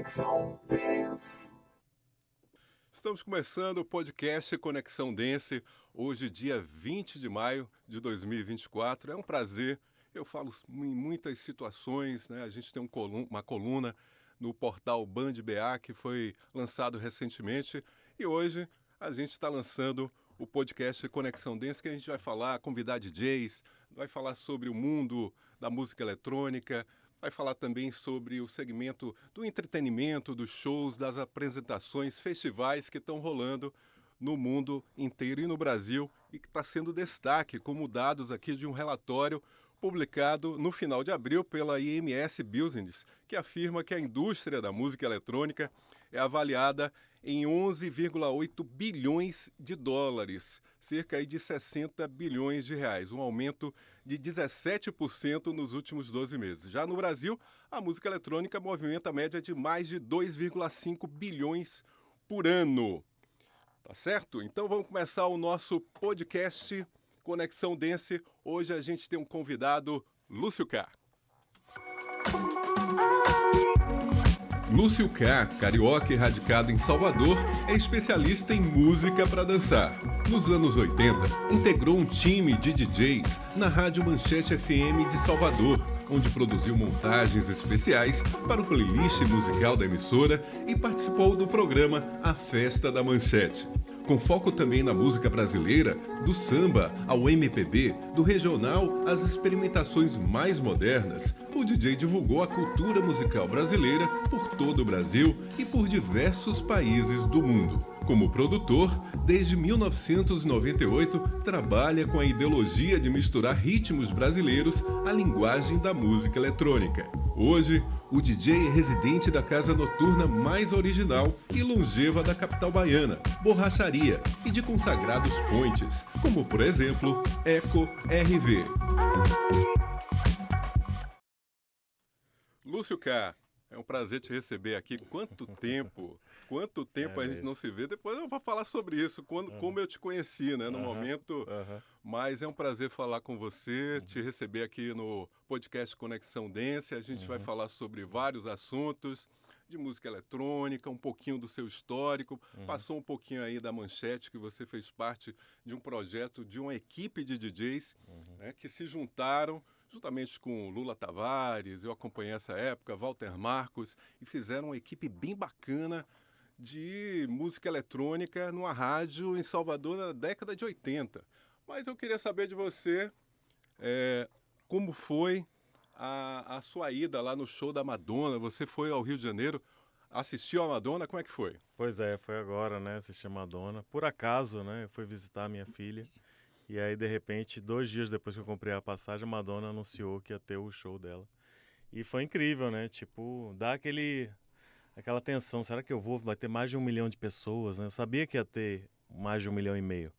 Conexão Dance. Estamos começando o podcast Conexão Dance, hoje dia 20 de maio de 2024. É um prazer, eu falo em muitas situações, né? A gente tem uma coluna no portal Band BA que foi lançado recentemente e hoje a gente está lançando o podcast Conexão Dance, que a gente vai convidar DJs, vai falar sobre o mundo da música eletrônica, vai falar também sobre o segmento do entretenimento, dos shows, das apresentações, festivais que estão rolando no mundo inteiro e no Brasil e que está sendo destaque, como dados aqui de um relatório publicado no final de abril pela IMS Business, que afirma que a indústria da música eletrônica é avaliada em 11,8 bilhões de dólares, cerca de 60 bilhões de reais, um aumento de 17% nos últimos 12 meses. Já no Brasil, a música eletrônica movimenta a média de mais de 2,5 bilhões por ano. Tá certo? Então vamos começar o nosso podcast Conexão Dance. Hoje a gente tem um convidado, Lúcio K. Lúcio K, carioca e radicado em Salvador, é especialista em música para dançar. Nos anos 80, integrou um time de DJs na Rádio Manchete FM de Salvador, onde produziu montagens especiais para o playlist musical da emissora e participou do programa A Festa da Manchete. Com foco também na música brasileira, do samba ao MPB, do regional às experimentações mais modernas, o DJ divulgou a cultura musical brasileira por todo o Brasil e por diversos países do mundo. Como produtor, desde 1998, trabalha com a ideologia de misturar ritmos brasileiros à linguagem da música eletrônica. Hoje, o DJ é residente da casa noturna mais original e longeva da capital baiana, Borracharia, e de consagrados points, como por exemplo, Eco RV. Lúcio K, é um prazer te receber aqui. Quanto tempo a gente não se vê. Depois eu vou falar sobre isso, como eu te conheci, né, no momento. Mas é um prazer falar com você, te receber aqui no podcast Conexão Dance. A gente vai falar sobre vários assuntos de música eletrônica, um pouquinho do seu histórico. Passou um pouquinho aí da Manchete, que você fez parte de um projeto, de uma equipe de DJs, né, que se juntaram juntamente com Lula Tavares, eu acompanhei essa época, Walter Marcos, e fizeram uma equipe bem bacana de música eletrônica numa rádio em Salvador na década de 80. Mas eu queria saber de você como foi a sua ida lá no show da Madonna. Você foi ao Rio de Janeiro, assistiu a Madonna, como é que foi? Pois é, foi agora, né, assisti a Madonna. Por acaso, né, eu fui visitar a minha filha. E aí, de repente, 2 dias depois que eu comprei a passagem, a Madonna anunciou que ia ter o show dela. E foi incrível, né? Tipo, dá aquela tensão. Será que eu vou? Vai ter mais de 1 milhão de pessoas, né? Eu sabia que ia ter mais de 1,5 milhão.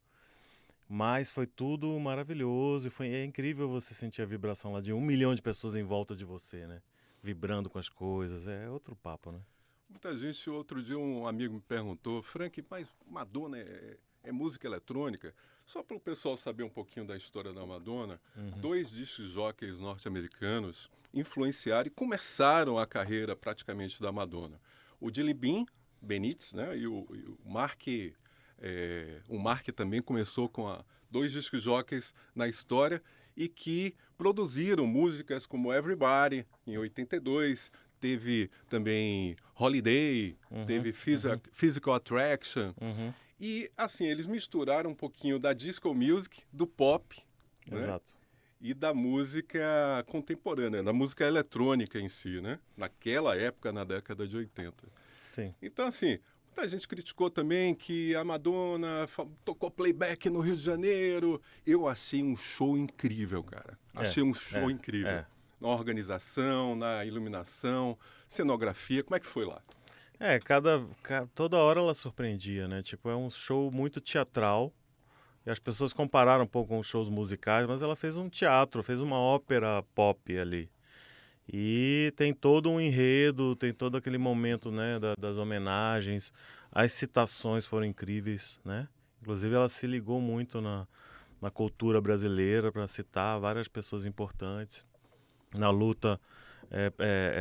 Mas foi tudo maravilhoso e é incrível você sentir a vibração lá de 1 milhão de pessoas em volta de você, né? Vibrando com as coisas. É outro papo, né? Muita gente, outro dia um amigo me perguntou, Frank, mas Madonna é música eletrônica? Só para o pessoal saber um pouquinho da história da Madonna, 2 disc jockeys norte-americanos influenciaram e começaram a carreira praticamente da Madonna. O Dilly Bean Benitez, né, e o Mark, o Mark também começou com 2 disc jockeys na história e que produziram músicas como Everybody, em 82, teve também Holiday, teve Physical Attraction. E, assim, eles misturaram um pouquinho da disco music, do pop, né? E da música contemporânea, da música eletrônica em si, né? Naquela época, na década de 80. Sim. Então, assim, muita gente criticou também que a Madonna tocou playback no Rio de Janeiro. Eu achei um show incrível, cara. Achei um show incrível. Na organização, na iluminação, cenografia. Como é que foi lá? Toda hora ela surpreendia, né? Tipo, é um show muito teatral. E as pessoas compararam um pouco com os shows musicais, mas ela fez um teatro, fez uma ópera pop ali. E tem todo um enredo, tem todo aquele momento, né, das homenagens. As citações foram incríveis, né? Inclusive ela se ligou muito na cultura brasileira para citar várias pessoas importantes na luta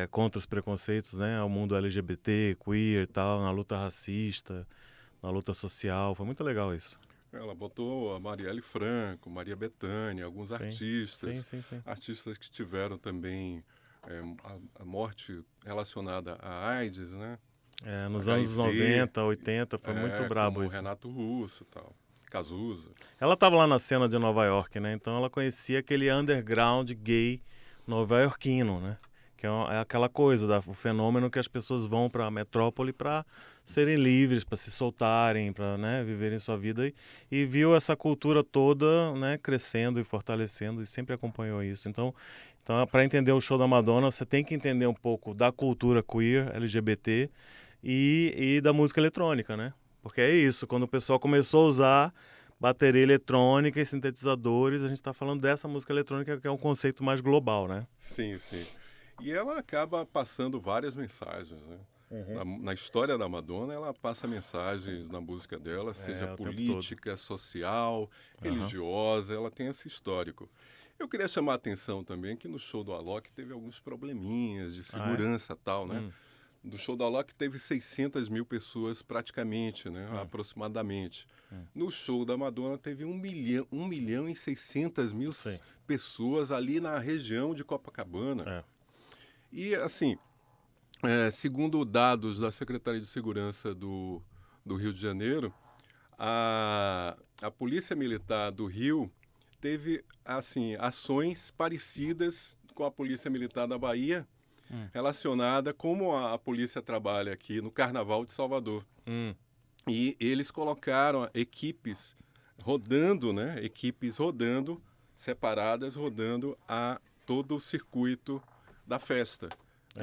contra os preconceitos, né, ao mundo LGBT, queer e tal, na luta racista, na luta social. Foi muito legal isso. Ela botou a Marielle Franco, Maria Bethânia, alguns Sim, artistas, sim. artistas que tiveram também a morte relacionada à AIDS, né? Nos HIV, anos 90, 80, foi muito brabo como isso. Renato Russo e tal, Cazuza. Ela estava lá na cena de Nova York, né? Então ela conhecia aquele underground gay nova-iorquino, né? Que é aquela coisa, o fenômeno que as pessoas vão para a metrópole para serem livres, para se soltarem, para, né, viverem sua vida. E viu essa cultura toda, né, crescendo e fortalecendo e sempre acompanhou isso. Então para entender o show da Madonna, você tem que entender um pouco da cultura queer, LGBT e da música eletrônica, né? Porque é isso, quando o pessoal começou a usar bateria eletrônica e sintetizadores, a gente está falando dessa música eletrônica que é um conceito mais global, né? Sim, sim. E ela acaba passando várias mensagens, né? Na história da Madonna, ela passa mensagens na música dela, seja o tempo política, social, religiosa, ela tem esse histórico. Eu queria chamar a atenção também que no show do Alok teve alguns probleminhas de segurança tal, né? Do show da Alok teve 600 mil pessoas praticamente, né? Aproximadamente. No show da Madonna teve 1 milhão e 600 mil pessoas ali na região de Copacabana. E assim, segundo dados da Secretaria de Segurança do Rio de Janeiro, a Polícia Militar do Rio teve assim ações parecidas com a Polícia Militar da Bahia, relacionada como a polícia trabalha aqui no Carnaval de Salvador. E eles colocaram equipes rodando, né? Equipes rodando, separadas, rodando a todo o circuito da festa.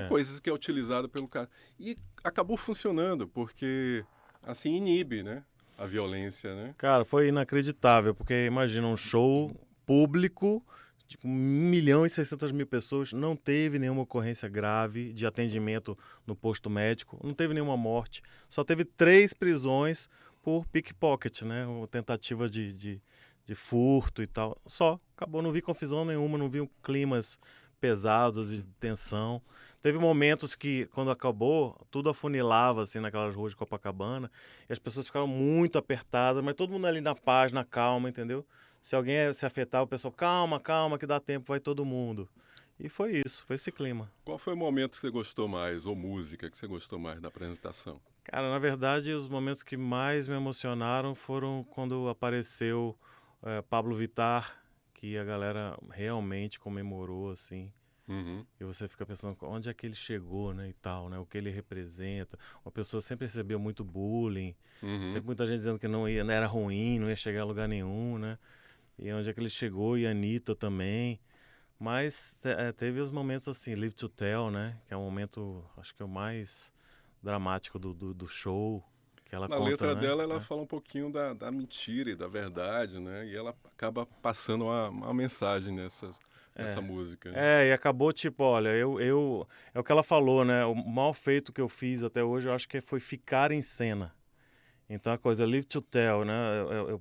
Coisas que é utilizado pelo cara. E acabou funcionando, porque assim inibe, né? A violência, né? Cara, foi inacreditável, porque imagina um show público, tipo, 1 milhão e 600 mil pessoas, não teve nenhuma ocorrência grave de atendimento no posto médico, não teve nenhuma morte, só teve 3 prisões por pickpocket, né? Uma tentativa de furto e tal. Só, acabou, não vi confusão nenhuma, não vi climas pesados de tensão. Teve momentos que, quando acabou, tudo afunilava assim naquelas ruas de Copacabana e as pessoas ficaram muito apertadas, mas todo mundo ali na paz, na calma, entendeu? Se alguém se afetar, o pessoal, calma, que dá tempo, vai todo mundo. E foi isso, foi esse clima. Qual foi o momento que você gostou mais, ou música que você gostou mais da apresentação? Cara, na verdade, os momentos que mais me emocionaram foram quando apareceu Pablo Vittar, que a galera realmente comemorou, assim. E você fica pensando, onde é que ele chegou, né, e tal, né, o que ele representa. Uma pessoa sempre recebeu muito bullying, sempre muita gente dizendo que não era ruim, não ia chegar a lugar nenhum, né. E onde é que ele chegou, e a Anitta também. Mas teve os momentos assim, Live to Tell, né, que é um momento, acho que é o mais dramático do show. Que ela Na conta, letra né? dela, ela fala um pouquinho da mentira e da verdade, né? E ela acaba passando uma mensagem nessa música. Né? E acabou tipo, olha, é o que ela falou, né? O maior feito que eu fiz até hoje, eu acho que foi ficar em cena. Então a coisa, live to tell, né?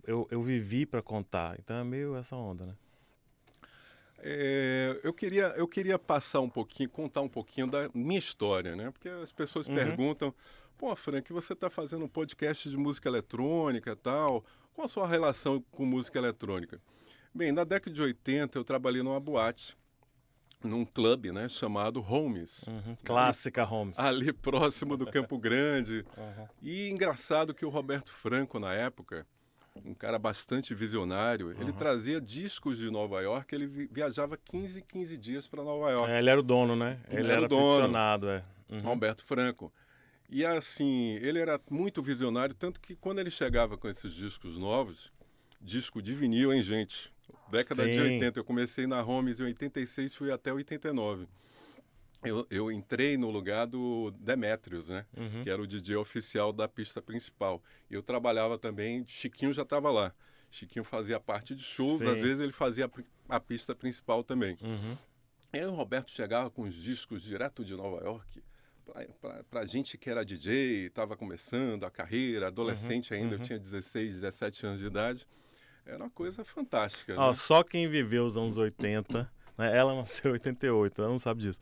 Eu vivi para contar. Então é meio essa onda, né? Eu queria passar um pouquinho, contar um pouquinho da minha história, né? Porque as pessoas perguntam, pô, Frank, você está fazendo um podcast de música eletrônica e tal, qual a sua relação com música eletrônica? Bem, na década de 80 eu trabalhei numa boate, num clube, né, chamado Holmes. Clássica Holmes. Ali próximo do Campo Grande. E engraçado que o Roberto Franco, na época, um cara bastante visionário, ele trazia discos de Nova York, ele viajava 15 dias para Nova York. Ele era o dono, né? Ele era aficionado, Roberto Franco. E assim, ele era muito visionário, tanto que quando ele chegava com esses discos novos, disco de vinil, hein, gente? Década de 80, eu comecei na Holmes em 86, fui até 89. Eu entrei no lugar do Demetrius, né? Que era o DJ oficial da pista principal. E eu trabalhava também, Chiquinho já estava lá. Chiquinho fazia parte de shows, às vezes ele fazia a pista principal também. E aí o Roberto chegava com os discos direto de Nova York, pra gente que era DJ, estava começando a carreira, adolescente ainda, eu tinha 16, 17 anos de idade. Era uma coisa fantástica. Né? Só quem viveu os anos 80 né? Ela nasceu em 88, ela não sabe disso.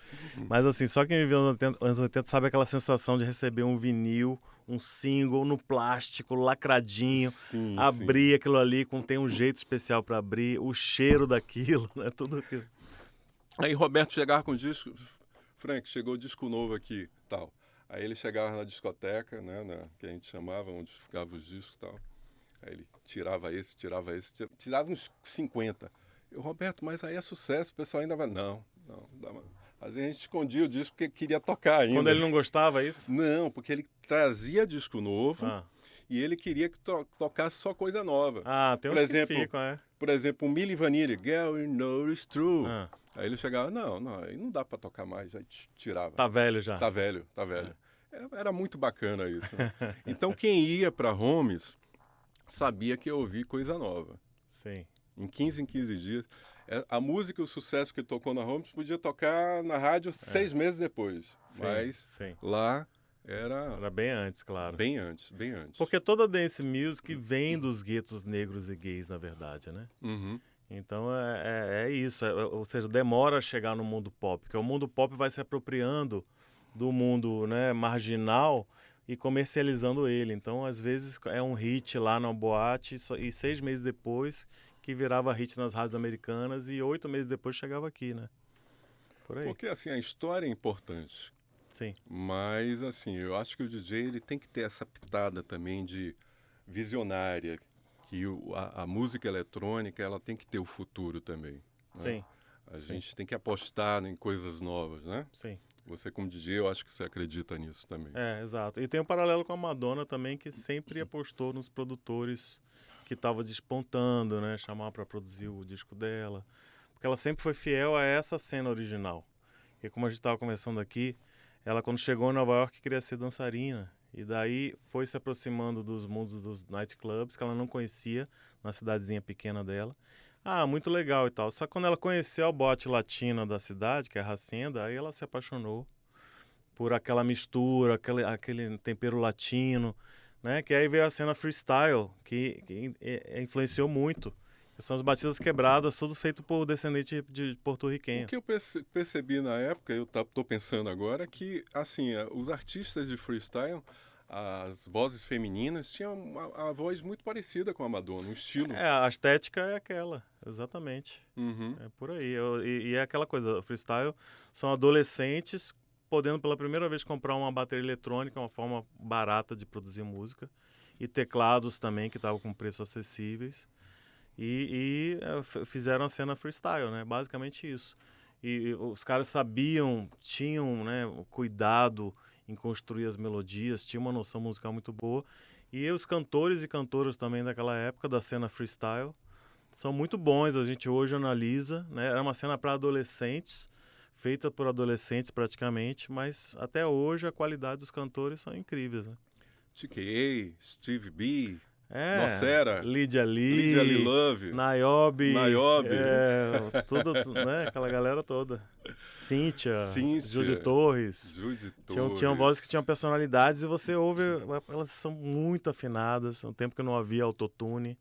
Mas assim, só quem viveu nos anos 80 sabe aquela sensação de receber um vinil, um single no plástico, lacradinho, Sim, abrir aquilo ali, tem um jeito especial para abrir, o cheiro daquilo, né? Tudo aquilo. Aí Roberto chegava com o disco, Frank, chegou o disco novo aqui, tal. Aí ele chegava na discoteca, né, que a gente chamava, onde ficavam os discos e tal. Aí ele tirava tirava uns 50. Eu, Roberto, mas aí é sucesso, o pessoal ainda vai... Não, às vezes a gente escondia o disco porque queria tocar ainda. Quando ele não gostava, é isso? Não, porque ele trazia disco novo e ele queria que tocasse só coisa nova. Tem por uns exemplo, que ficam, é. Por exemplo, o Milli Vanilli, Girl, You Know It's True. Ah. Aí ele chegava, não, aí não dá pra tocar mais, aí tirava. Tá velho já. Tá velho. Era muito bacana isso. Né? Então quem ia pra Homes sabia que ia ouvir coisa nova. Sim. Em 15 dias. A música, o sucesso que tocou na Homes podia tocar na rádio 6 meses depois. Sim, mas sim. lá era bem antes, claro. Bem antes. Porque toda dance music vem dos guetos negros e gays, na verdade, né? Uhum. Então é isso, ou seja, demora a chegar no mundo pop, porque o mundo pop vai se apropriando do mundo, né, marginal e comercializando ele. Então, às vezes, é um hit lá na boate e 6 meses depois que virava hit nas rádios americanas e 8 meses depois chegava aqui, né? Por aí. Porque, assim, a história é importante. Sim. Mas, assim, eu acho que o DJ ele tem que ter essa pitada também de visionária, que a música eletrônica ela tem que ter o futuro também. Né? Sim. A gente tem que apostar em coisas novas, né? Sim. Você como DJ, eu acho que você acredita nisso também. Exato. E tem um paralelo com a Madonna também, que sempre apostou nos produtores que estavam despontando, né? Chamar para produzir o disco dela. Porque ela sempre foi fiel a essa cena original. E como a gente estava conversando aqui, ela quando chegou em Nova York queria ser dançarina. E daí foi se aproximando dos mundos dos nightclubs que ela não conhecia na cidadezinha pequena dela. Muito legal e tal. Só que quando ela conheceu a boate latina da cidade, que é a Hacienda, aí ela se apaixonou por aquela mistura, aquele tempero latino, né? Que aí veio a cena freestyle, que influenciou muito. São as batidas quebradas, tudo feito por descendente de porto-riquenho. O que eu percebi na época, eu estou pensando agora, que assim, os artistas de freestyle, as vozes femininas, tinham a voz muito parecida com a Madonna, o estilo. A estética é aquela, exatamente. Uhum. É por aí. E é aquela coisa, freestyle são adolescentes podendo pela primeira vez comprar uma bateria eletrônica, uma forma barata de produzir música, e teclados também que estavam com preços acessíveis. E fizeram a cena freestyle, né? Basicamente isso. E os caras tinham, né, cuidado em construir as melodias, tinham uma noção musical muito boa. E os cantores e cantoras também daquela época, da cena freestyle, são muito bons. A gente hoje analisa, né? Era uma cena para adolescentes, feita por adolescentes praticamente, mas até hoje a qualidade dos cantores são incríveis, né? TKA, Steve B... Nocera, Lydia Lee Love, Niobe, tudo, né? Aquela galera toda. Cíntia, Judy Torres. Tinham vozes que tinham personalidades e você ouve, elas são muito afinadas. Há um tempo que não havia autotune,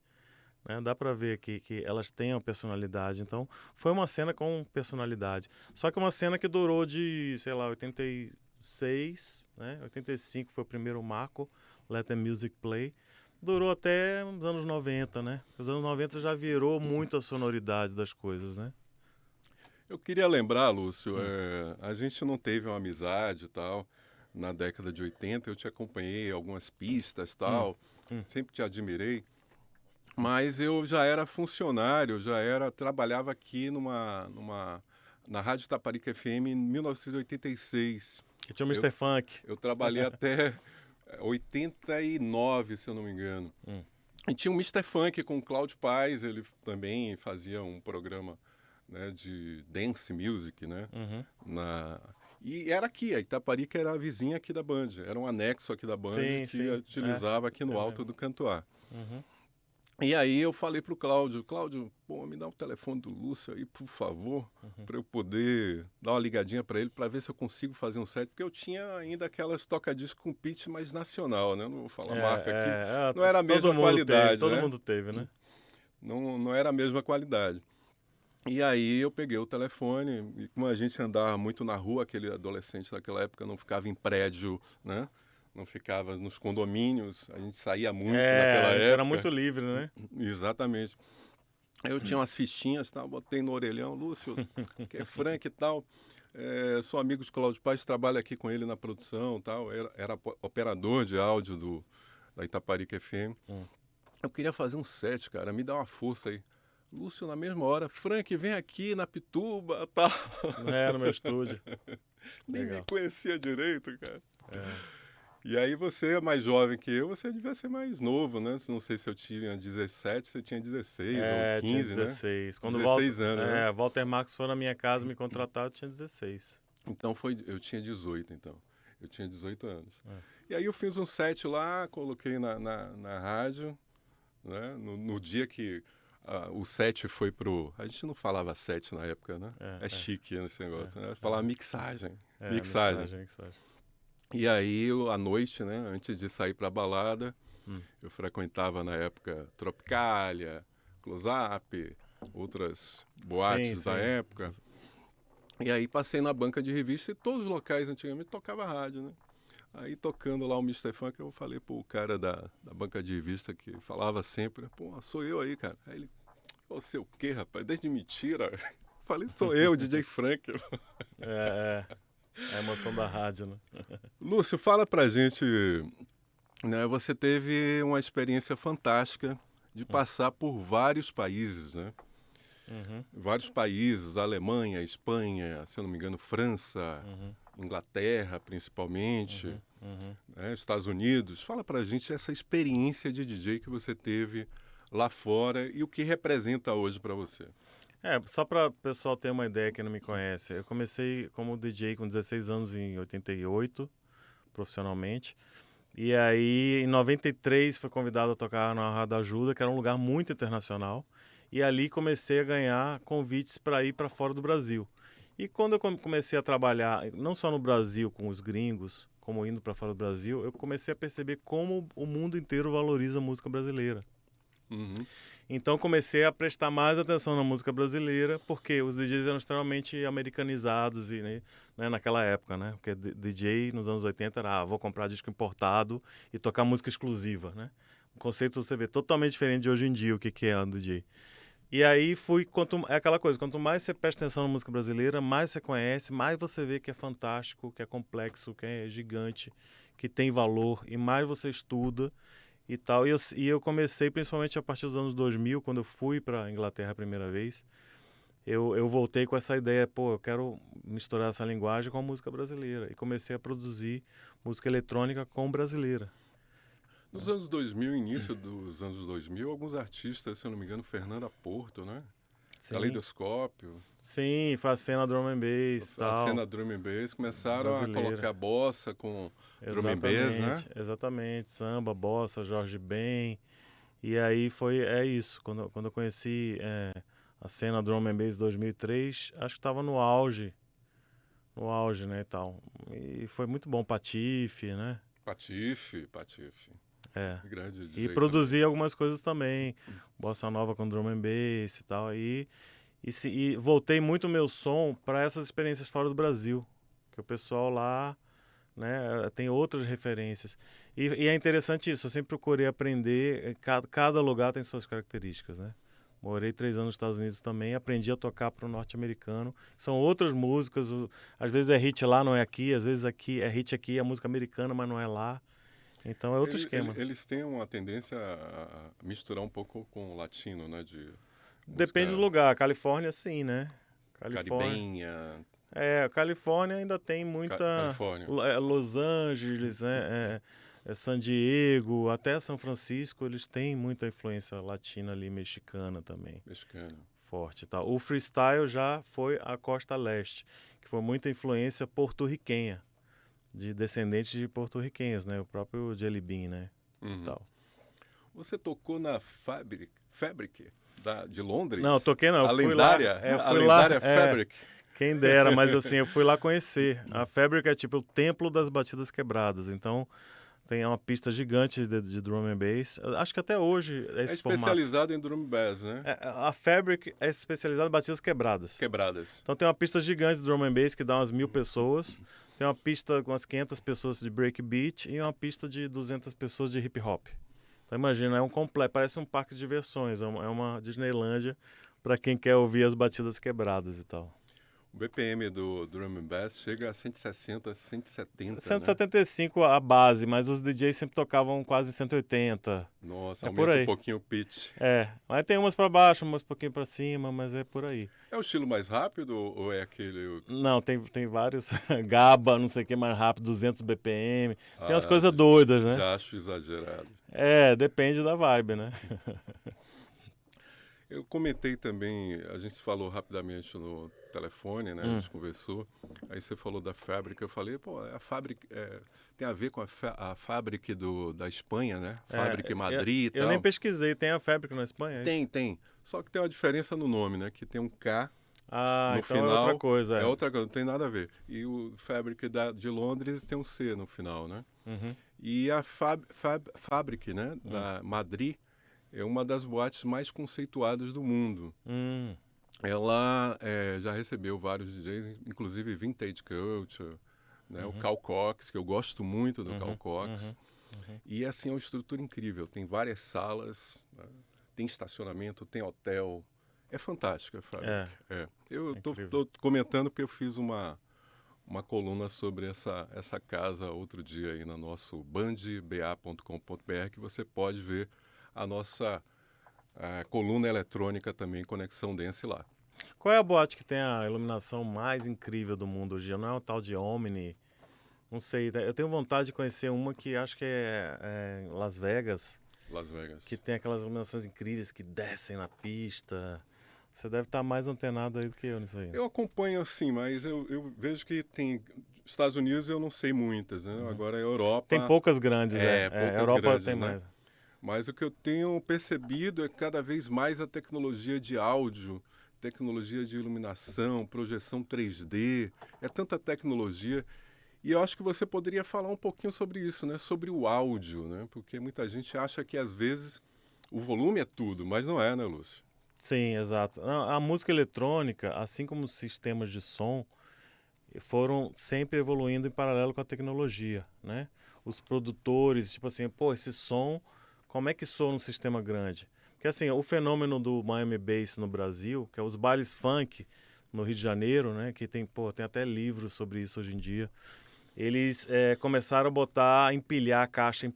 né? Dá pra ver que elas têm uma personalidade. Então, foi uma cena com personalidade. Só que uma cena que durou de, sei lá, 86, né? 85 foi o primeiro marco, Let the Music Play. Durou até os anos 90, né? Os anos 90 já virou muito a sonoridade das coisas, né? Eu queria lembrar, Lúcio, a gente não teve uma amizade e tal. Na década de 80 eu te acompanhei algumas pistas e tal. Sempre te admirei. Mas eu já era funcionário, trabalhava aqui na Rádio Taparica FM em 1986. Que tinha o Mr. Funk. Eu trabalhei até 89, se eu não me engano. E tinha o Mr. Funk com o Cláudio Paes, ele também fazia um programa, né, de dance music, né? E era aqui, a Itaparica era a vizinha aqui da Band, era um anexo aqui da Band que utilizava aqui no Alto do Cantoar. E aí eu falei pro Cláudio, pô, me dá o telefone do Lúcio aí, por favor, para eu poder dar uma ligadinha para ele, para ver se eu consigo fazer um set, porque eu tinha ainda aquelas toca-disco com pitch mais nacional, né? Não vou falar marca aqui. Não era a mesma qualidade, todo mundo teve, né? Não era a mesma qualidade. E aí eu peguei o telefone, e como a gente andava muito na rua, aquele adolescente daquela época não ficava em prédio, né? Não ficava nos condomínios, a gente saía muito naquela A gente era época. muito livre, né? Exatamente. Aí eu tinha umas fichinhas, tal, botei no orelhão, Lúcio, que é Frank e tal. Sou amigo de Cláudio Paz, trabalho aqui com ele na produção, tal. Era operador de áudio da Itaparica FM. Eu queria fazer um set, cara, me dá uma força aí. Lúcio, na mesma hora, Frank, vem aqui na Pituba, tal. No meu estúdio. Nem me Legal. conhecia direito, cara. E aí você é mais jovem que eu, você devia ser mais novo, né? Não sei se eu tinha 17, você tinha 16 ou 15, tinha né? 16. Quando 16 anos, né? Walter Marcos foi na minha casa me contratar, eu tinha 16. Então eu tinha 18, então. Eu tinha 18 anos. E aí eu fiz um set lá, coloquei na rádio, né? No dia que o set foi pro... A gente não falava set na época, né? É chique esse negócio, né? Falava mixagem. Mixagem. E aí, à noite, né? Antes de sair pra balada, eu frequentava na época Tropicália, Close-Up, outras boates da época. E aí passei na banca de revista e todos os locais antigamente tocava rádio, né? Aí tocando lá o Mr. Funk, eu falei pro cara da banca de revista que falava sempre, pô, sou eu aí, cara. Aí ele, você o quê, rapaz? Desde mentira. Eu falei, sou eu, DJ Frank. A emoção da rádio, né? Lúcio, fala pra gente, né? Você teve uma experiência fantástica de passar por vários países, né? Vários países, Alemanha, Espanha, se eu não me engano, França, Inglaterra, principalmente, né, Estados Unidos. Fala pra gente essa experiência de DJ que você teve lá fora e o que representa hoje pra você. Só para o pessoal ter uma ideia que não me conhece, eu comecei como DJ com 16 anos em 88, profissionalmente. E aí, em 93, fui convidado a tocar na Rádio Ajuda, que era um lugar muito internacional. E ali comecei a ganhar convites para ir para fora do Brasil. E quando eu comecei a trabalhar, não só no Brasil com os gringos, como indo para fora do Brasil, eu comecei a perceber como o mundo inteiro valoriza a música brasileira. Então comecei a prestar mais atenção na música brasileira, porque os DJs eram extremamente americanizados e, né, naquela época, né? Porque DJ nos anos 80 era, vou comprar disco importado e tocar música exclusiva, né? Um conceito, você vê, totalmente diferente de hoje em dia, o que é um DJ. E aí é aquela coisa, quanto mais você presta atenção na música brasileira, mais você conhece, mais você vê que é fantástico, que é complexo, que é gigante, que tem valor, e mais você estuda e tal. E eu comecei, principalmente a partir dos anos 2000, quando eu fui para a Inglaterra a primeira vez, eu voltei com essa ideia, eu quero misturar essa linguagem com a música brasileira. E comecei a produzir música eletrônica com brasileira. Nos anos 2000, início dos anos 2000, alguns artistas, se eu não me engano, Fernanda Porto, né? Caleidoscópio. Sim, faz cena drum and bass e tal. A cena drum and bass, começaram brasileira. A colocar bossa com drum and bass, né? Exatamente, samba, bossa, Jorge Ben. E aí é isso, quando eu conheci a cena drum and bass 2003, acho que estava no auge, né, e tal. E foi muito bom, Patife, né? Patife. Grande DJ e produzi algumas coisas também, bossa nova com drum and bass e tal. E voltei muito o meu som para essas experiências fora do Brasil, que o pessoal lá, né, tem outras referências. E é interessante isso, eu sempre procurei aprender, cada lugar tem suas características, né? Morei 3 anos nos Estados Unidos também, aprendi a tocar para o norte-americano. São outras músicas, às vezes é hit lá, não é aqui, às vezes aqui é hit aqui, é música americana, mas não é lá. Então é outro esquema. Eles têm uma tendência a misturar um pouco com o latino, né? Depende do lugar. Califórnia, sim, né? Caribenha. Califórnia ainda tem muita... Los Angeles, San Diego, até São Francisco, eles têm muita influência latina ali, mexicana também. Mexicana. Forte e tal. O freestyle já foi a costa leste, que foi muita influência porto-riquenha, de descendentes de porto-riquenhos, né? O próprio Jelly Bean, né? Tal. Você tocou na Fabric de Londres? Não, toquei não. A lendária? A lendária Fabric. Quem dera, mas assim, eu fui lá conhecer. A Fabric é tipo o templo das batidas quebradas. Então, Tem uma pista gigante de drum and bass. Eu acho que até hoje é É esse formato. especializado em drum bass, né? A Fabric é especializada em batidas quebradas. Quebradas. Então tem uma pista gigante de drum and bass que dá umas 1.000 pessoas. Tem uma pista com umas 500 pessoas de breakbeat e uma pista de 200 pessoas de hip hop. Então imagina, é um completo, parece um parque de diversões, é uma Disneylândia para quem quer ouvir as batidas quebradas e tal. O BPM do drum and bass chega a 160, 170, 175 a base, mas os DJs sempre tocavam quase 180. Nossa, É por aumenta aí. um pouquinho o pitch. Mas tem umas para baixo, umas um pouquinho para cima, mas é por aí. É o estilo mais rápido ou é aquele... Não, tem vários. GABA, não sei o que mais rápido, 200 BPM. Tem umas Ah, coisas doidas, né? Já acho exagerado. Depende da vibe, né? Eu comentei também, a gente falou rapidamente no telefone, né? A gente conversou. Aí você falou da fábrica, eu falei, pô, a fábrica tem a ver com a fábrica da Espanha, né? Fábrica em Madrid e tal. Eu nem pesquisei, tem a Fábrica na Espanha? É isso? Tem. Só que tem uma diferença no nome, né? Que tem um K no então final. é outra coisa. É outra coisa, não tem nada a ver. E o Fábrica de Londres tem um C no final, né? Uhum. E a Fábrica, né? Da Madrid é uma das boates mais conceituadas do mundo. Ela já recebeu vários DJs, inclusive Vintage Culture, né? O Carl Cox, que eu gosto muito do Carl Cox. E assim, é uma estrutura incrível. Tem várias salas, tem estacionamento, tem hotel. É fantástico a fábrica. Eu estou comentando porque eu fiz uma coluna sobre essa casa outro dia aí no nosso bandba.com.br, que você pode ver a nossa coluna eletrônica também, Conexão Dance lá. Qual é a boate que tem a iluminação mais incrível do mundo hoje? Não é o tal de Omni? Não sei, eu tenho vontade de conhecer uma que acho que é Las Vegas. Las Vegas. Que tem aquelas iluminações incríveis que descem na pista. Você deve estar mais antenado aí do que eu nisso aí. Eu acompanho assim, mas eu vejo que tem... Estados Unidos eu não sei muitas, né? Agora a Europa... Tem poucas grandes, poucas Europa grandes, tem né? mais. Mas o que eu tenho percebido é cada vez mais a tecnologia de áudio, tecnologia de iluminação, projeção 3D, é tanta tecnologia. E eu acho que você poderia falar um pouquinho sobre isso, né? Sobre o áudio, né? Porque muita gente acha que às vezes o volume é tudo, mas não é, né, Lúcio? Sim, exato. A música eletrônica, assim como os sistemas de som, foram sempre evoluindo em paralelo com a tecnologia, né? Os produtores, tipo assim, esse som, como é que soa num sistema grande? Porque assim, o fenômeno do Miami Bass no Brasil, que é os bailes funk no Rio de Janeiro, né? Que tem até livros sobre isso hoje em dia. Eles começaram a empilhar a caixa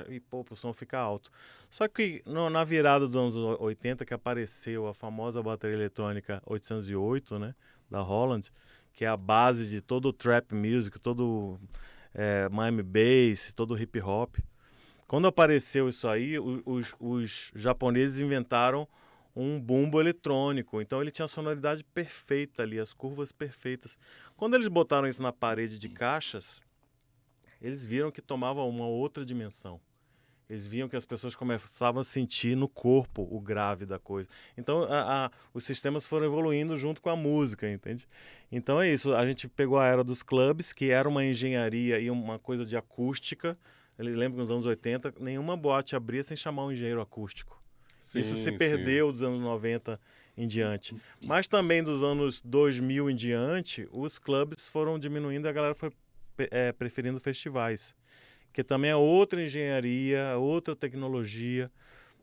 e o som fica alto. Só que na virada dos anos 80 que apareceu a famosa bateria eletrônica 808, né, da Holland, que é a base de todo o trap music, todo Miami Bass, todo hip hop. Quando apareceu isso aí, os japoneses inventaram um bumbo eletrônico. Então ele tinha a sonoridade perfeita ali, as curvas perfeitas. Quando eles botaram isso na parede de caixas, eles viram que tomava uma outra dimensão. Eles viam que as pessoas começavam a sentir no corpo o grave da coisa. Então os sistemas foram evoluindo junto com a música, entende? Então é isso, a gente pegou a era dos clubes, que era uma engenharia e uma coisa de acústica. Eu lembro que nos anos 80, nenhuma boate abria sem chamar um engenheiro acústico. Sim, isso se perdeu dos anos 90 em diante. Mas também dos anos 2000 em diante, os clubes foram diminuindo e a galera foi preferindo festivais. Que também é outra engenharia, outra tecnologia,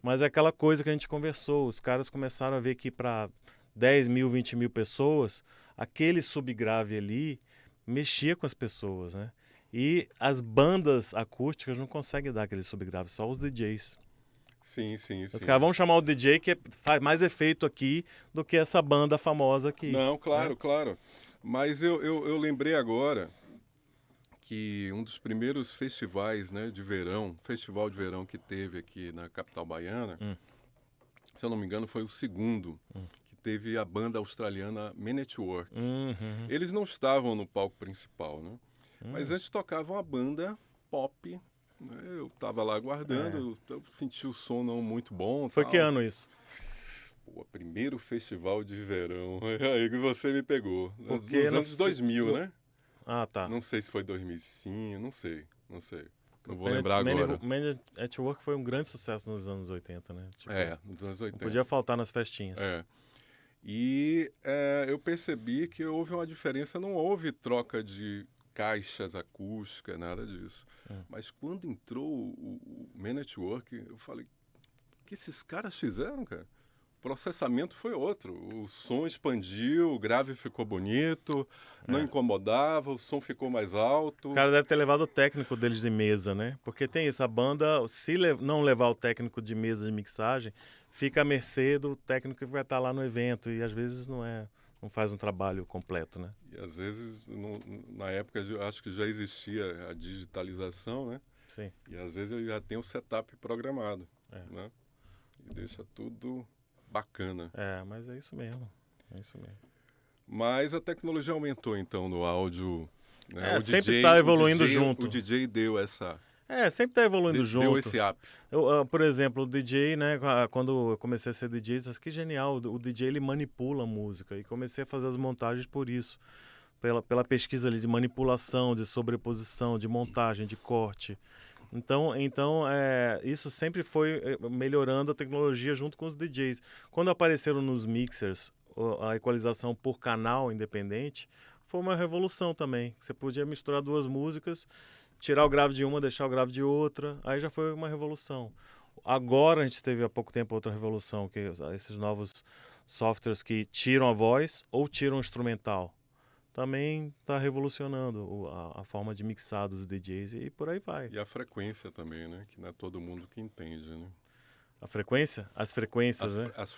mas é aquela coisa que a gente conversou. Os caras começaram a ver que para 10 mil, 20 mil pessoas, aquele subgrave ali mexia com as pessoas, né? E as bandas acústicas não conseguem dar aquele subgrave, só os DJs. Sim. Os caras vão chamar o DJ que faz mais efeito aqui do que essa banda famosa aqui. Não, claro. Mas eu lembrei agora que um dos primeiros festivais, né, de verão, festival de verão que teve aqui na capital baiana, se eu não me engano, foi o segundo, que teve a banda australiana Men at Work. Eles não estavam no palco principal, né? Mas antes tocavam a banda pop. Eu estava lá aguardando, eu senti o som não muito bom. Foi que ano isso? O primeiro festival de verão. Aí que você me pegou. Nos Porque anos 2000, né? Ah, tá. Não sei se foi 2005, não sei. Não sei. Não vou lembrar agora. Man at Work foi um grande sucesso nos anos 80, né? Tipo, Nos anos 80. não podia faltar nas festinhas. E eu percebi que houve uma diferença, não houve troca de caixas acústicas, nada disso. Mas quando entrou o Man at Work, eu falei, o que esses caras fizeram, cara? O processamento foi outro. O som expandiu, o grave ficou bonito, não incomodava, o som ficou mais alto. O cara deve ter levado o técnico deles de mesa, né? Porque tem isso, a banda, se não levar o técnico de mesa de mixagem, fica à mercê do técnico que vai estar lá no evento. E às vezes não faz um trabalho completo, né? E às vezes, na época, eu acho que já existia a digitalização, né? Sim. E às vezes ele já tem o setup programado, né? E deixa tudo bacana. Mas é isso mesmo. É isso mesmo. Mas a tecnologia aumentou, então, no áudio. Né? O sempre DJ, está evoluindo junto. O DJ deu essa... sempre está evoluindo junto. Deu esse up. Por exemplo, o DJ, né? Quando eu comecei a ser DJ, eu disse, que genial, o DJ ele manipula a música. E comecei a fazer as montagens por isso. Pela pesquisa ali de manipulação, de sobreposição, de montagem, de corte. Então isso sempre foi melhorando a tecnologia junto com os DJs. Quando apareceram nos mixers a equalização por canal independente, foi uma revolução também. Você podia misturar duas músicas, tirar o grave de uma, deixar o grave de outra, aí já foi uma revolução. Agora a gente teve há pouco tempo outra revolução, que esses novos softwares que tiram a voz ou tiram o instrumental. Também está revolucionando a forma de mixar dos DJs e por aí vai. E a frequência também, né? Que não é todo mundo que entende, né? A frequência? As frequências, né? As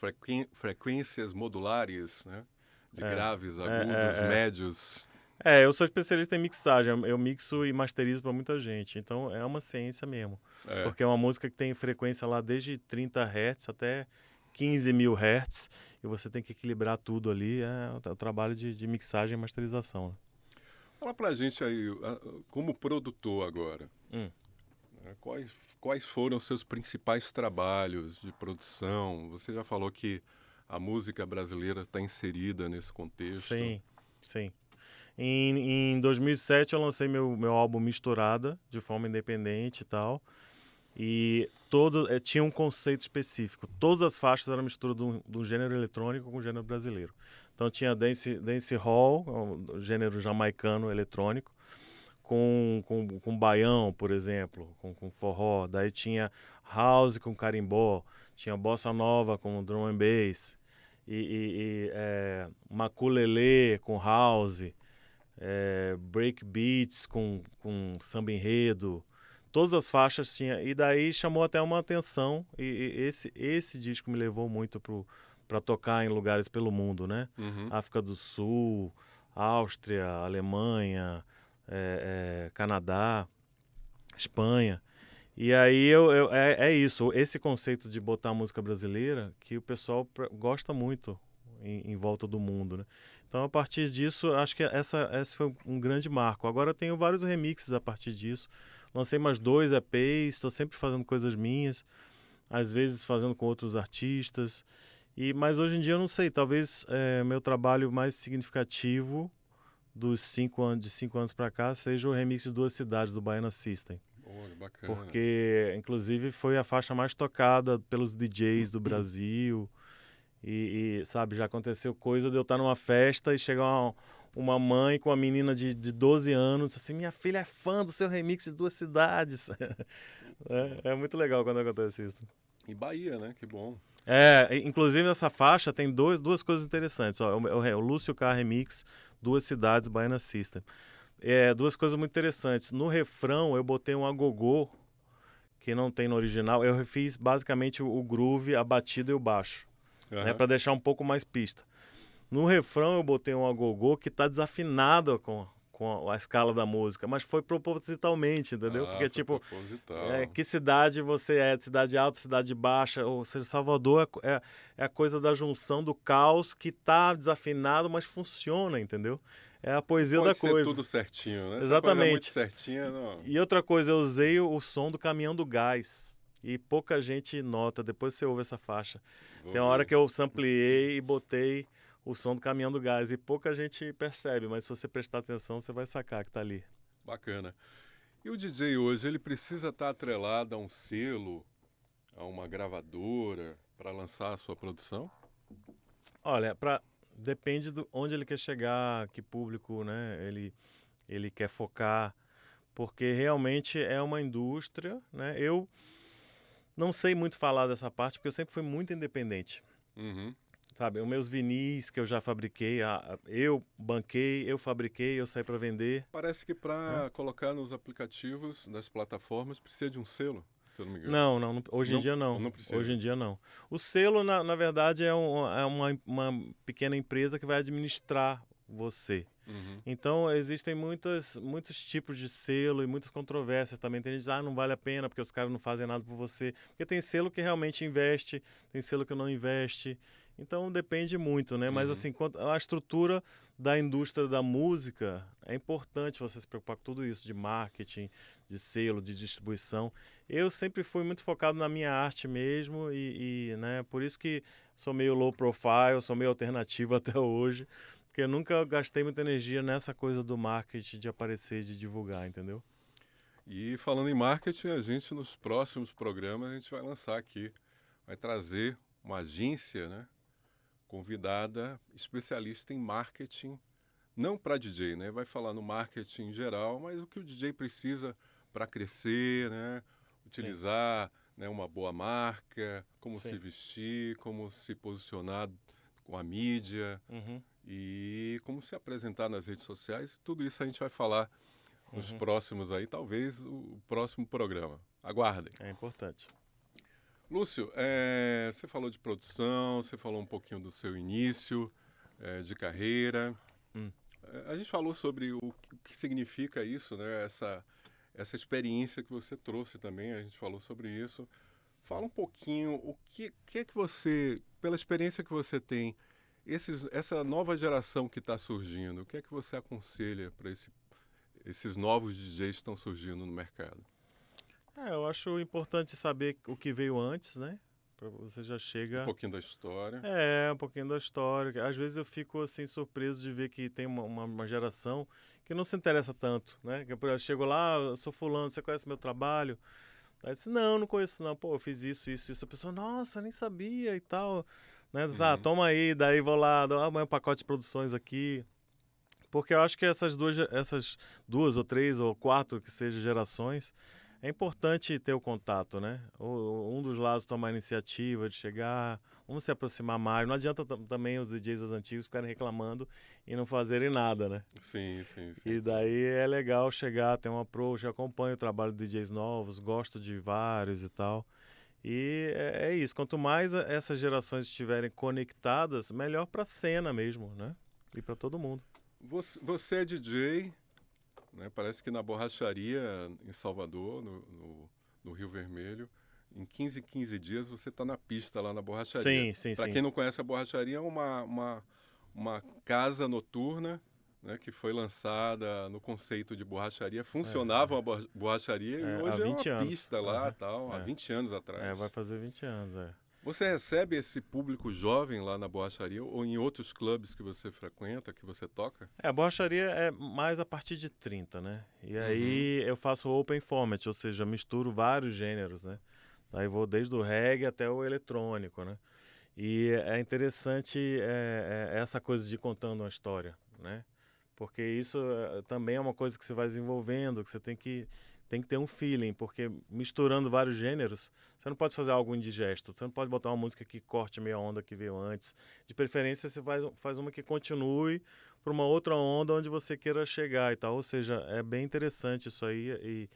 frequências modulares, né? De graves, agudos, médios. Eu sou especialista em mixagem. Eu mixo e masterizo para muita gente. Então é uma ciência mesmo. Porque é uma música que tem frequência lá desde 30 Hz até 15 mil Hz, e você tem que equilibrar tudo ali, é o trabalho de mixagem e masterização. Né? Fala pra gente aí, como produtor agora, quais foram os seus principais trabalhos de produção? Você já falou que a música brasileira está inserida nesse contexto. Sim. Em 2007 eu lancei meu álbum Misturada, de forma independente e tal. E tinha um conceito específico. Todas as faixas eram mistura do gênero eletrônico com o gênero brasileiro. Então tinha dance hall, um gênero jamaicano eletrônico, com baião, por exemplo, com forró. Daí tinha house com carimbó, tinha bossa nova com drum and bass, e maculelê com house, break beats com samba enredo. Todas as faixas tinha, e daí chamou até uma atenção, e esse disco me levou muito para tocar em lugares pelo mundo, né? África do Sul, Áustria, Alemanha, Canadá, Espanha. E aí é isso, esse conceito de botar música brasileira que o pessoal gosta muito em volta do mundo, né? Então, a partir disso, acho que esse foi um grande marco. Agora eu tenho vários remixes a partir disso. Lancei mais 2 EPs, estou sempre fazendo coisas minhas, às vezes fazendo com outros artistas. Mas hoje em dia eu não sei, talvez meu trabalho mais significativo de 5 anos para cá seja o remix de Duas Cidades, do Baiana System. Bacana. Porque, inclusive, foi a faixa mais tocada pelos DJs do Brasil. Sabe, já aconteceu coisa de eu estar numa festa e chegar uma mãe com uma menina de 12 anos, assim, minha filha é fã do seu remix de Duas Cidades. É muito legal quando acontece isso. Em Bahia, né? Que bom. Inclusive essa faixa tem duas coisas interessantes. O Lúcio K Remix, Duas Cidades, Baiana System. Duas coisas muito interessantes. No refrão eu botei um agogô, que não tem no original. Eu refiz basicamente o groove, a batida e o baixo, né, para deixar um pouco mais pista. No refrão eu botei um agogô que está desafinado com a escala da música, mas foi propositalmente, entendeu? Porque, tipo, que cidade você é? Cidade alta, cidade baixa? Ou seja, Salvador é a coisa da junção do caos que tá desafinado, mas funciona, entendeu? É a poesia da coisa. Pode ser tudo certinho, né? Exatamente. Muito certinha, não. E outra coisa, eu usei o som do caminhão do gás. E pouca gente nota, depois você ouve essa faixa. Tem uma hora que eu sampleei e botei o som do caminhão do gás, e pouca gente percebe, mas se você prestar atenção, você vai sacar que tá ali. Bacana. E o DJ hoje, ele precisa estar atrelado a um selo, a uma gravadora, para lançar a sua produção? Olha, depende de onde ele quer chegar, que público, né, ele quer focar, porque realmente é uma indústria, né? Eu não sei muito falar dessa parte, porque eu sempre fui muito independente. Uhum. Sabe, os meus vinis que eu já fabriquei, eu banquei, eu fabriquei, eu saí para vender. Parece que para colocar nos aplicativos das plataformas precisa de um selo, se eu não me engano. Não, hoje em dia não. Não precisa. Hoje em dia não. O selo, na verdade, é uma pequena empresa que vai administrar você. Uhum. Então, existem muitos tipos de selo e muitas controvérsias também. Tem gente que diz, não vale a pena porque os caras não fazem nada por você. Porque tem selo que realmente investe, tem selo que não investe. Então, depende muito, né? Mas, assim, a estrutura da indústria da música, é importante você se preocupar com tudo isso, de marketing, de selo, de distribuição. Eu sempre fui muito focado na minha arte mesmo né, por isso que sou meio low profile, sou meio alternativo até hoje. Porque eu nunca gastei muita energia nessa coisa do marketing, de aparecer, de divulgar, entendeu? E falando em marketing, a gente nos próximos programas a gente vai lançar aqui, vai trazer uma agência, né, convidada, especialista em marketing, não para DJ, né, vai falar no marketing em geral, mas o que o DJ precisa para crescer, né, utilizar, né, uma boa marca, como Sim. se vestir, como se posicionar com a mídia. Uhum. E como se apresentar nas redes sociais, tudo isso a gente vai falar nos próximos aí, talvez o próximo programa. Aguardem. É importante. Lúcio, você falou de produção, você falou um pouquinho do seu início de carreira. A gente falou sobre o que significa isso, né? Essa experiência que você trouxe também, a gente falou sobre isso. Fala um pouquinho, o que é que você, pela experiência que você tem, essa nova geração que está surgindo, o que é que você aconselha para esses novos DJs que estão surgindo no mercado? Eu acho importante saber o que veio antes, né? Pra você já chega... Um pouquinho da história. Um pouquinho da história. Às vezes eu fico assim surpreso de ver que tem uma geração que não se interessa tanto, né? Eu chego lá, eu sou fulano, você conhece meu trabalho? Aí eu disse, não conheço não. Pô, eu fiz isso. A pessoa, nossa, nem sabia e tal. Né? Diz, toma aí, daí vou lá, dou um pacote de produções aqui. Porque eu acho que essas duas ou três ou quatro que sejam gerações, é importante ter o contato, né? Um dos lados tomar a iniciativa de chegar, se aproximar mais. Não adianta também os DJs antigos ficarem reclamando e não fazerem nada, né? Sim. E daí é legal chegar, ter um approach, eu acompanho o trabalho de DJs novos, gosto de vários e tal. E é isso, quanto mais essas gerações estiverem conectadas, melhor para a cena mesmo, né? E para todo mundo. Você é DJ, né? Parece que na borracharia em Salvador, no Rio Vermelho, em 15 dias você está na pista lá na borracharia. Sim. Para quem não conhece, a borracharia é uma casa noturna, né, que foi lançada no conceito de borracharia. Funcionava uma borracharia e hoje é uma pista lá, há 20 anos atrás. Vai fazer 20 anos, Você recebe esse público jovem lá na borracharia ou em outros clubes que você frequenta, que você toca? A borracharia é mais a partir de 30, né? E aí eu faço open format, ou seja, misturo vários gêneros, né? Daí vou desde o reggae até o eletrônico, né? E é interessante essa coisa de contando uma história, né? Porque isso também é uma coisa que você vai desenvolvendo, que você tem que ter um feeling, porque misturando vários gêneros, você não pode fazer algo indigesto, você não pode botar uma música que corte meia onda que veio antes. De preferência, você faz uma que continue para uma outra onda onde você queira chegar e tal. Ou seja, é bem interessante isso aí.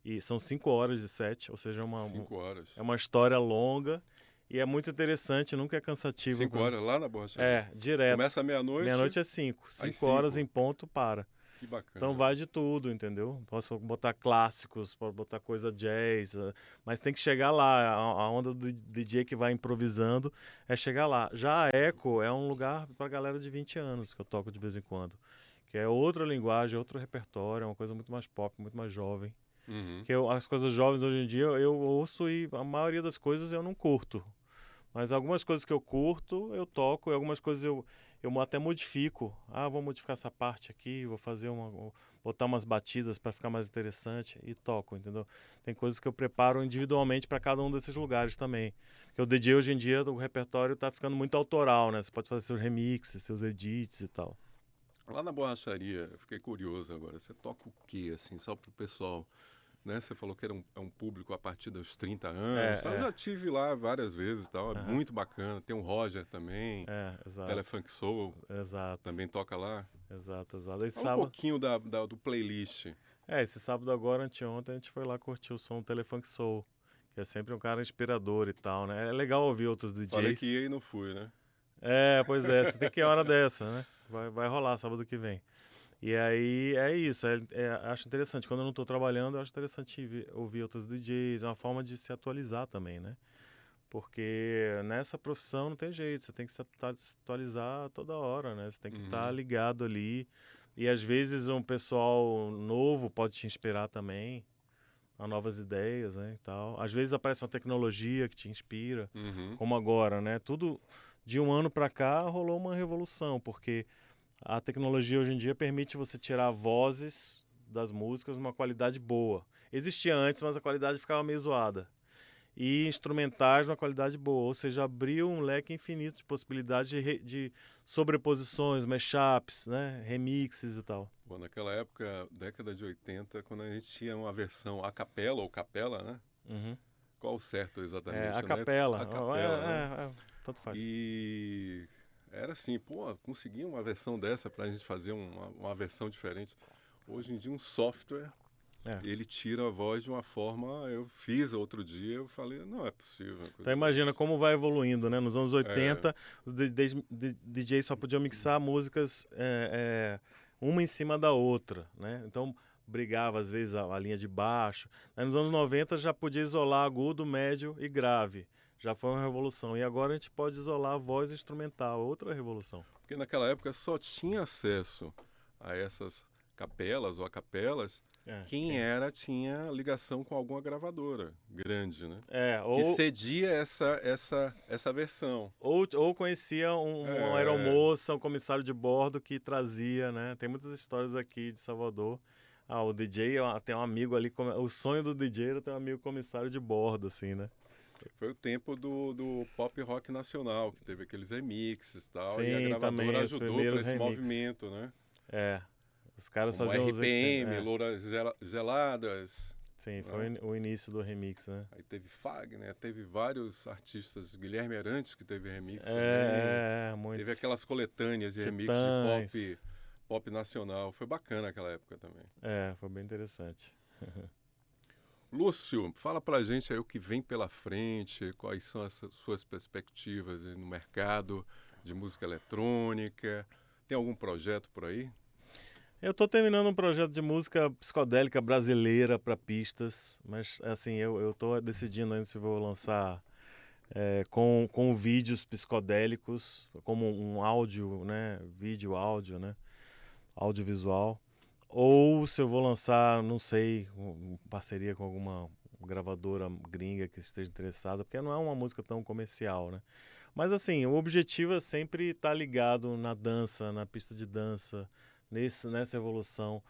E são 5 horas de set, ou seja, 5 horas. É uma história longa. E é muito interessante, nunca é cansativo. 5 horas lá na borracharia? Direto. Começa meia-noite? Meia-noite é 5. 5 horas em ponto, para. Que bacana. Então vai de tudo, entendeu? Posso botar clássicos, posso botar coisa jazz, mas tem que chegar lá. A onda do DJ que vai improvisando é chegar lá. Já a Eco é um lugar pra galera de 20 anos, que eu toco de vez em quando. Que é outra linguagem, outro repertório, é uma coisa muito mais pop, muito mais jovem. Que as coisas jovens hoje em dia eu ouço e a maioria das coisas eu não curto. Mas algumas coisas que eu curto, eu toco, e algumas coisas eu até modifico. Ah, vou modificar essa parte aqui, vou fazer botar umas batidas para ficar mais interessante e toco, entendeu? Tem coisas que eu preparo individualmente para cada um desses lugares também. Porque o DJ hoje em dia, o repertório tá ficando muito autoral, né? Você pode fazer seus remixes, seus edits e tal. Lá na borracharia, eu fiquei curioso agora. Você toca o quê, assim, só pro pessoal, né? Você falou que é um público a partir dos 30 anos. Tá? Eu já tive lá várias vezes e tal. É muito bacana. Tem o Roger também. Exato. Telefunk Soul. Exato. Também toca lá. Exato. Esse Fala sábado... um pouquinho do playlist. Esse sábado agora, anteontem, a gente foi lá curtir o som do Telefunk Soul. Que é sempre um cara inspirador e tal, né? É legal ouvir outros DJs. Falei que ia e não fui, né? Pois é, você tem que ir a hora dessa, né? Vai rolar sábado que vem. E aí é isso, acho interessante. Quando eu não estou trabalhando, eu acho interessante ouvir outros DJs, é uma forma de se atualizar também, né? Porque nessa profissão não tem jeito, você tem que se atualizar toda hora, né? Você tem que estar ligado ali. E às vezes um pessoal novo pode te inspirar também a novas ideias, né? E tal. Às vezes aparece uma tecnologia que te inspira, como agora, né? Tudo de um ano para cá rolou uma revolução, porque a tecnologia hoje em dia permite você tirar vozes das músicas numa qualidade boa. Existia antes, mas a qualidade ficava meio zoada. E instrumentais numa qualidade boa, ou seja, abriu um leque infinito de possibilidades de sobreposições, mashups, né? Remixes e tal. Bom, naquela época, década de 80, quando a gente tinha uma versão a capela ou capela, né? Qual o certo exatamente? A capela. A capela, né? Tanto faz. E era assim, pô, consegui uma versão dessa pra gente fazer uma versão diferente. Hoje em dia um software, ele tira a voz de uma forma, eu fiz outro dia, eu falei, não é possível. Então imagina como vai evoluindo, né? Nos anos 80, os DJs só podiam mixar músicas uma em cima da outra, né? Então brigava às vezes a linha de baixo. Aí nos anos 90 já podia isolar agudo, médio e grave. Já foi uma revolução. E agora a gente pode isolar a voz instrumental, outra revolução. Porque naquela época só tinha acesso a essas capelas ou acapelas quem tinha ligação com alguma gravadora grande, né? Que cedia essa versão. Ou conhecia uma aeromoça, um comissário de bordo que trazia, né? Tem muitas histórias aqui de Salvador. O DJ tem um amigo ali, o sonho do DJ era ter um amigo comissário de bordo, assim, né? Foi o tempo do pop rock nacional, que teve aqueles remixes e tal, Sim, e a gravadora também, ajudou para esse movimento, né? Os caras como faziam RPM, Louras Geladas. Sim, foi o início do remix, né? Aí teve Fagner, teve vários artistas, Guilherme Arantes que teve remix muitos. Teve aquelas coletâneas de remix de pop nacional. Foi bacana aquela época também. Foi bem interessante. Lúcio, fala pra gente aí o que vem pela frente, quais são as suas perspectivas no mercado de música eletrônica. Tem algum projeto por aí? Eu estou terminando um projeto de música psicodélica brasileira para pistas, mas assim, eu estou decidindo ainda se vou lançar com vídeos psicodélicos, como um áudio, né? Vídeo, áudio, né? Audiovisual. Ou se eu vou lançar, não sei, parceria com alguma gravadora gringa que esteja interessada, porque não é uma música tão comercial, né? Mas assim, o objetivo é sempre estar ligado na dança, na pista de dança, nessa evolução,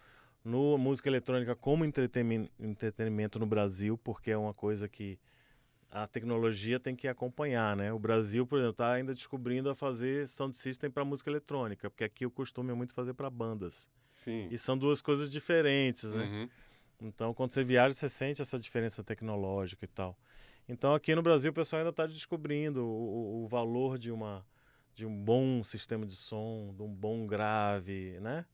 no música eletrônica como entretenimento no Brasil, porque é uma coisa que a tecnologia tem que acompanhar, né? O Brasil, por exemplo, está ainda descobrindo a fazer sound system para música eletrônica, porque aqui o costume é muito fazer para bandas. Sim. E são duas coisas diferentes, né? Então, quando você viaja, você sente essa diferença tecnológica e tal. Então, aqui no Brasil, o pessoal ainda está descobrindo o valor de um bom sistema de som, de um bom grave, né?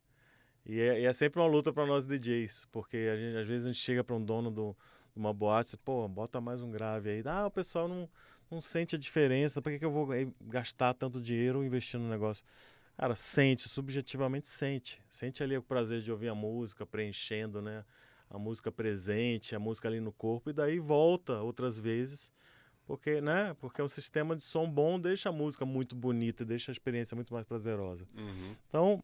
E é sempre uma luta para nós DJs, porque às vezes a gente chega para um dono de uma boate e pô, bota mais um grave aí. O pessoal não sente a diferença, por que eu vou gastar tanto dinheiro investindo no negócio? Cara, subjetivamente sente. Sente ali o prazer de ouvir a música preenchendo, né? A música presente, a música ali no corpo, e daí volta outras vezes, porque, né? Porque um sistema de som bom deixa a música muito bonita, deixa a experiência muito mais prazerosa. Então,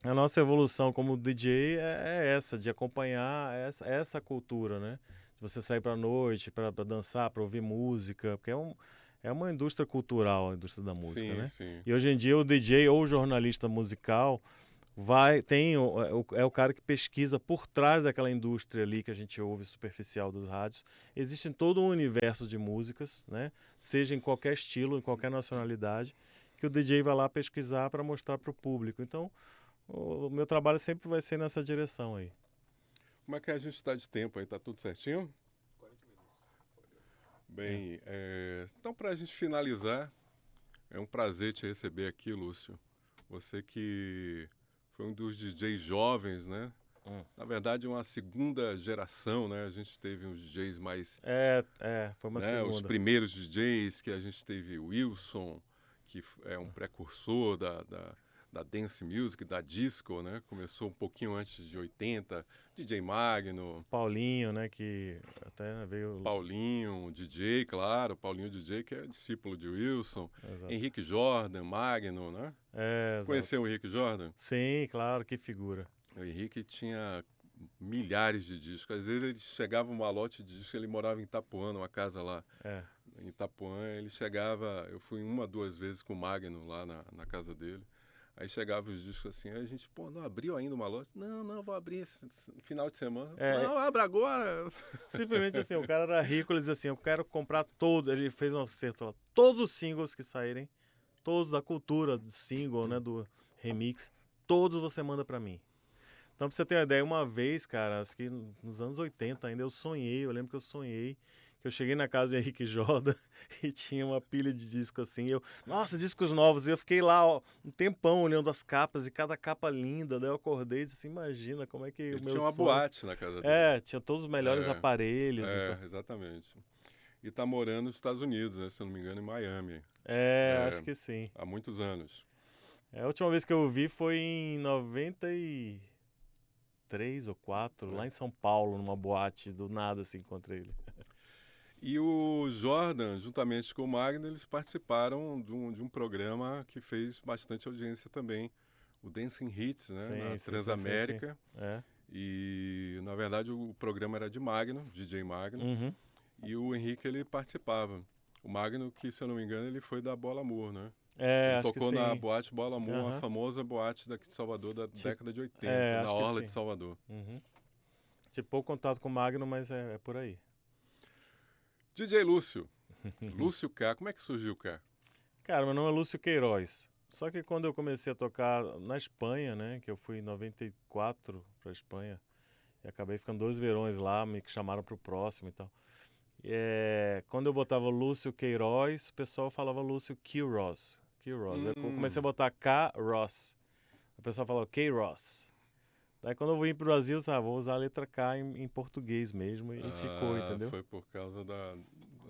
a nossa evolução como DJ é essa, de acompanhar essa cultura, né? De você sair pra noite, para dançar, para ouvir música, porque é uma indústria cultural, a indústria da música, Sim, né? sim. E hoje em dia o DJ ou o jornalista musical é o cara que pesquisa por trás daquela indústria ali que a gente ouve superficial dos rádios. Existe todo um universo de músicas, né? Seja em qualquer estilo, em qualquer nacionalidade, que o DJ vai lá pesquisar para mostrar para o público. Então, o meu trabalho sempre vai ser nessa direção aí. Como é que a gente está de tempo aí? Tá tudo certinho? 40 minutos. Bem, então para a gente finalizar, é um prazer te receber aqui, Lúcio. Você que foi um dos DJs jovens, né? Na verdade, uma segunda geração, né? A gente teve uns DJs mais... Foi uma né? segunda. Os primeiros DJs que a gente teve, o Wilson, que é um precursor da dance music, da disco, né? Começou um pouquinho antes de 80, DJ Magno. Paulinho, né? Que até veio... Paulinho, DJ, claro. Paulinho DJ, que é discípulo de Wilson. Exato. Henrique Jordan, Magno, né? Conheceu o Henrique Jordan? Sim, claro, que figura. O Henrique tinha milhares de discos. Às vezes ele chegava um malote de discos, ele morava em Itapuã, numa casa lá. Em Itapuã, ele chegava... Eu fui 1 ou 2 vezes com o Magno lá na casa dele. Aí chegava os discos assim, aí a gente, não abriu ainda uma loja? Não, vou abrir esse final de semana. Não, abre agora. Simplesmente assim, o cara era rico, ele dizia assim, eu quero comprar todo, ele fez um acerto lá, todos os singles que saírem, todos da cultura do single, né, do remix, todos você manda pra mim. Então, pra você ter uma ideia, uma vez, cara, acho que nos anos 80 ainda, eu lembro que eu sonhei, que eu cheguei na casa de Henrique Jordan e tinha uma pilha de disco assim, nossa, discos novos, e eu fiquei lá um tempão olhando as capas, e cada capa linda, daí eu acordei e disse, imagina como é que Ele o meu tinha uma sonho... boate na casa dele. Tinha todos os melhores aparelhos e tal. Exatamente. E tá morando nos Estados Unidos, né, se eu não me engano, em Miami. Acho que sim. Há muitos anos. A última vez que eu vi foi em 93 ou 4, lá em São Paulo, numa boate, do nada assim, encontrei ele. E o Jordan, juntamente com o Magno, eles participaram de um programa que fez bastante audiência também, o Dancing Hits, né, na Transamérica. Sim. E, na verdade, o programa era de Magno, DJ Magno, Uhum. e o Henrique, ele participava. O Magno, que, se eu não me engano, ele foi da Bola Amor, né? Ele acho tocou que sim. na boate Bola Amor, Uhum. a famosa boate daqui de Salvador da década de 80, na orla de Salvador. Uhum. Tive pouco contato com o Magno, mas é por aí. DJ Lúcio. Lúcio K. Como é que surgiu o K? Cara, meu nome é Lúcio Queiroz. Só que quando eu comecei a tocar na Espanha, né, que eu fui em 94 pra Espanha, e acabei ficando 2 verões lá, me chamaram pro próximo e tal. Quando eu botava Lúcio Queiroz, o pessoal falava Lúcio Queiroz. Eu comecei a botar K. Ross. O pessoal falava Queiroz. Daí quando eu vim pro Brasil, vou usar a letra K em português mesmo e ficou, entendeu? Foi por causa da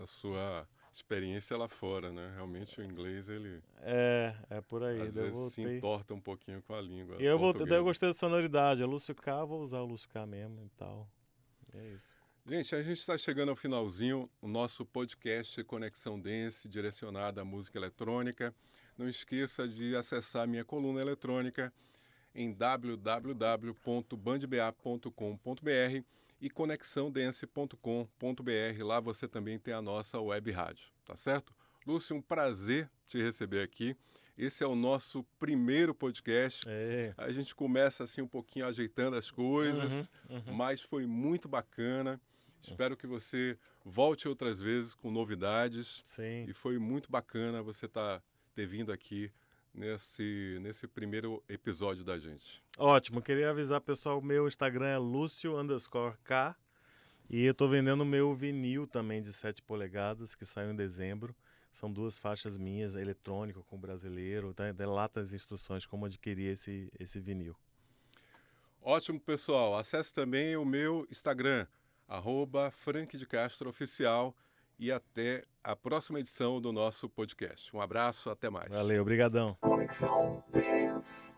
sua experiência lá fora, né? Realmente o inglês, ele... É por aí. Às vezes se entorta um pouquinho com a língua. E eu gostei da sonoridade. A Lúcio K, vou usar o Lúcio K mesmo e tal. É isso. Gente, a gente está chegando ao finalzinho. O nosso podcast Conexão Dance, direcionado à música eletrônica. Não esqueça de acessar a minha coluna eletrônica em www.bandba.com.br e conexãodance.com.br. Lá você também tem a nossa web rádio, tá certo? Lúcio, um prazer te receber aqui. Esse é o nosso primeiro podcast. A gente começa assim um pouquinho ajeitando as coisas, mas foi muito bacana. Espero que você volte outras vezes com novidades. Sim. E foi muito bacana você ter vindo aqui nesse primeiro episódio da gente. Ótimo, queria avisar, pessoal, meu Instagram é Lucio_K e eu tô vendendo o meu vinil também de 7 polegadas, que saiu em dezembro. São 2 faixas minhas, eletrônico com brasileiro, tá? Lá tá as instruções como adquirir esse vinil. Ótimo, pessoal. Acesse também o meu Instagram, @FrankDeCastroOficial, e até a próxima edição do nosso podcast. Um abraço, até mais. Valeu, obrigadão. Conexão Dance.